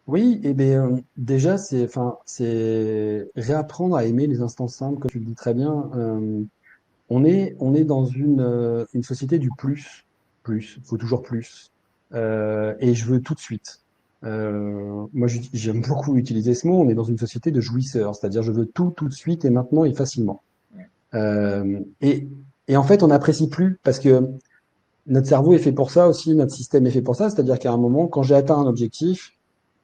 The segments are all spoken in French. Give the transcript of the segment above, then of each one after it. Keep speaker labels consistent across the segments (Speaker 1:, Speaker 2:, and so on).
Speaker 1: Oui, et bien déjà c'est réapprendre à aimer les instants simples, comme tu le dis très bien. On est dans une société du plus, plus, faut toujours plus. Et je veux tout de suite. Moi, j'aime beaucoup utiliser ce mot. On est dans une société de jouisseurs, c'est-à-dire je veux tout, tout de suite et maintenant et facilement. Euh, et, et en fait, on n'apprécie plus parce que notre cerveau est fait pour ça aussi, notre système est fait pour ça. C'est-à-dire qu'à un moment, quand j'ai atteint un objectif,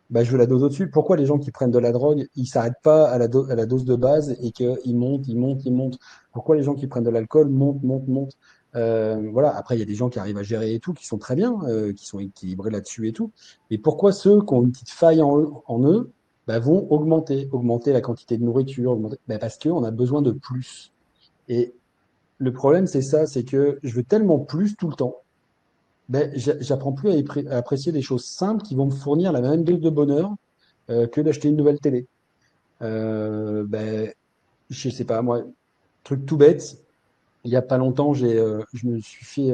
Speaker 1: bah, je veux la dose au-dessus. Pourquoi les gens qui prennent de la drogue, ils s'arrêtent pas à la dose de base et qu'ils montent, ils montent, ils montent? Pourquoi les gens qui prennent de l'alcool montent, montent, montent? Voilà. Après, il y a des gens qui arrivent à gérer et tout, qui sont très bien, qui sont équilibrés là-dessus et tout. Mais pourquoi ceux qui ont une petite faille en eux, bah, vont augmenter la quantité de nourriture, bah, parce qu'on a besoin de plus. Et le problème, c'est ça, c'est que je veux tellement plus tout le temps, ben, j'apprends plus à apprécier des choses simples qui vont me fournir la même dose de bonheur que d'acheter une nouvelle télé. Ben, je sais pas, moi, truc tout bête, il y a pas longtemps, je me suis fait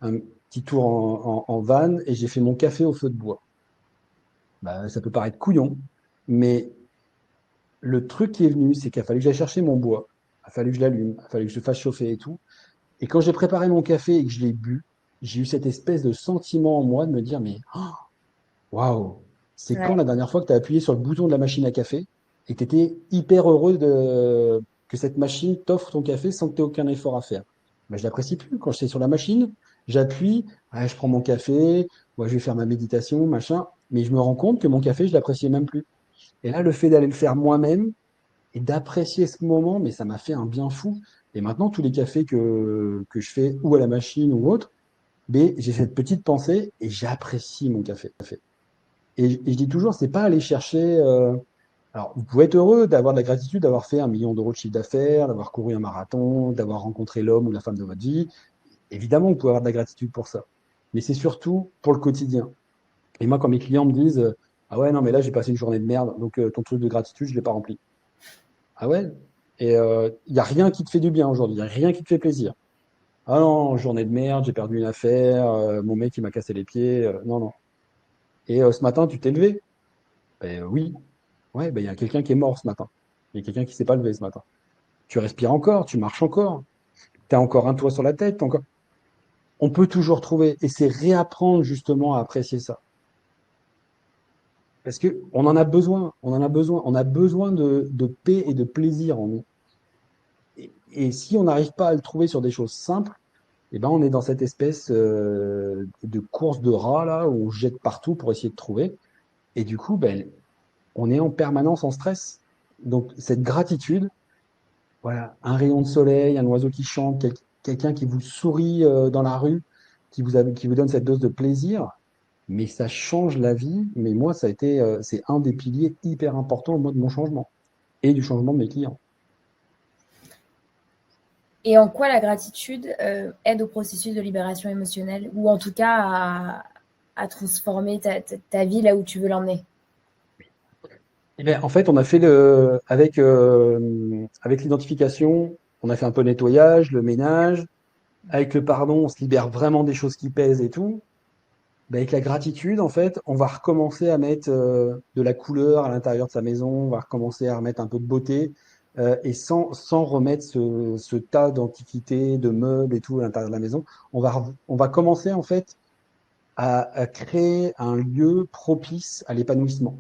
Speaker 1: un petit tour en van et j'ai fait mon café au feu de bois. Ben, ça peut paraître couillon, mais le truc qui est venu, c'est qu'il a fallu que j'aille chercher mon bois, il a fallu que je l'allume, il a fallu que je le fasse chauffer et tout. Et quand j'ai préparé mon café et que je l'ai bu, j'ai eu cette espèce de sentiment en moi de me dire, mais waouh, c'est quand
Speaker 2: Ouais.
Speaker 1: la dernière fois que tu as appuyé sur le bouton de la machine à café et que tu étais hyper heureux que cette machine t'offre ton café sans que tu aies aucun effort à faire? Ben, je l'apprécie plus. Quand je suis sur la machine, j'appuie, ouais, je prends mon café, ouais, je vais faire ma méditation, machin, mais je me rends compte que mon café, je l'appréciais même plus. Et là, le fait d'aller le faire moi-même et d'apprécier ce moment, mais ça m'a fait un bien fou. Et maintenant, tous les cafés que je fais ou à la machine ou autre, mais j'ai cette petite pensée et j'apprécie mon café. Et je dis toujours, c'est pas aller chercher. Alors, vous pouvez être heureux d'avoir de la gratitude, d'avoir fait 1 million d'euros de chiffre d'affaires, d'avoir couru un marathon, d'avoir rencontré l'homme ou la femme de votre vie. Évidemment, vous pouvez avoir de la gratitude pour ça. Mais c'est surtout pour le quotidien. Et moi, quand mes clients me disent, ah ouais, non, mais là, j'ai passé une journée de merde, donc ton truc de gratitude, je l'ai pas rempli. Ah ouais? Et il n'y a rien qui te fait du bien aujourd'hui, il n'y a rien qui te fait plaisir. Ah non, journée de merde, j'ai perdu une affaire, mon mec, il m'a cassé les pieds. Non, non. Et ce matin, tu t'es levé? Ben oui. Ouais, ben il y a quelqu'un qui est mort ce matin. Il y a quelqu'un qui s'est pas levé ce matin. Tu respires encore, tu marches encore, tu as encore un toit sur la tête, t'as encore. On peut toujours trouver, et c'est réapprendre justement à apprécier ça. Parce que on en a besoin, on a besoin de paix et de plaisir en nous. Et si on n'arrive pas à le trouver sur des choses simples, eh ben on est dans cette espèce de course de rats là où on se jette partout pour essayer de trouver. Et du coup, ben, on est en permanence en stress. Donc cette gratitude, voilà, un rayon de soleil, un oiseau qui chante, quelqu'un qui vous sourit dans la rue, qui vous donne cette dose de plaisir, mais ça change la vie. Mais moi, c'est un des piliers hyper importants moi, de mon changement et du changement de mes clients.
Speaker 2: Et en quoi la gratitude aide au processus de libération émotionnelle ou en tout cas à transformer ta vie là où tu veux l'emmener?
Speaker 1: Eh bien, en fait, on a fait avec l'identification, on a fait un peu nettoyage, le ménage. Avec le pardon, on se libère vraiment des choses qui pèsent et tout. Ben, avec la gratitude, en fait, on va recommencer à mettre de la couleur à l'intérieur de sa maison, on va recommencer à remettre un peu de beauté, et sans remettre ce tas d'antiquités, de meubles et tout à l'intérieur de la maison. On va commencer, en fait, à créer un lieu propice à l'épanouissement.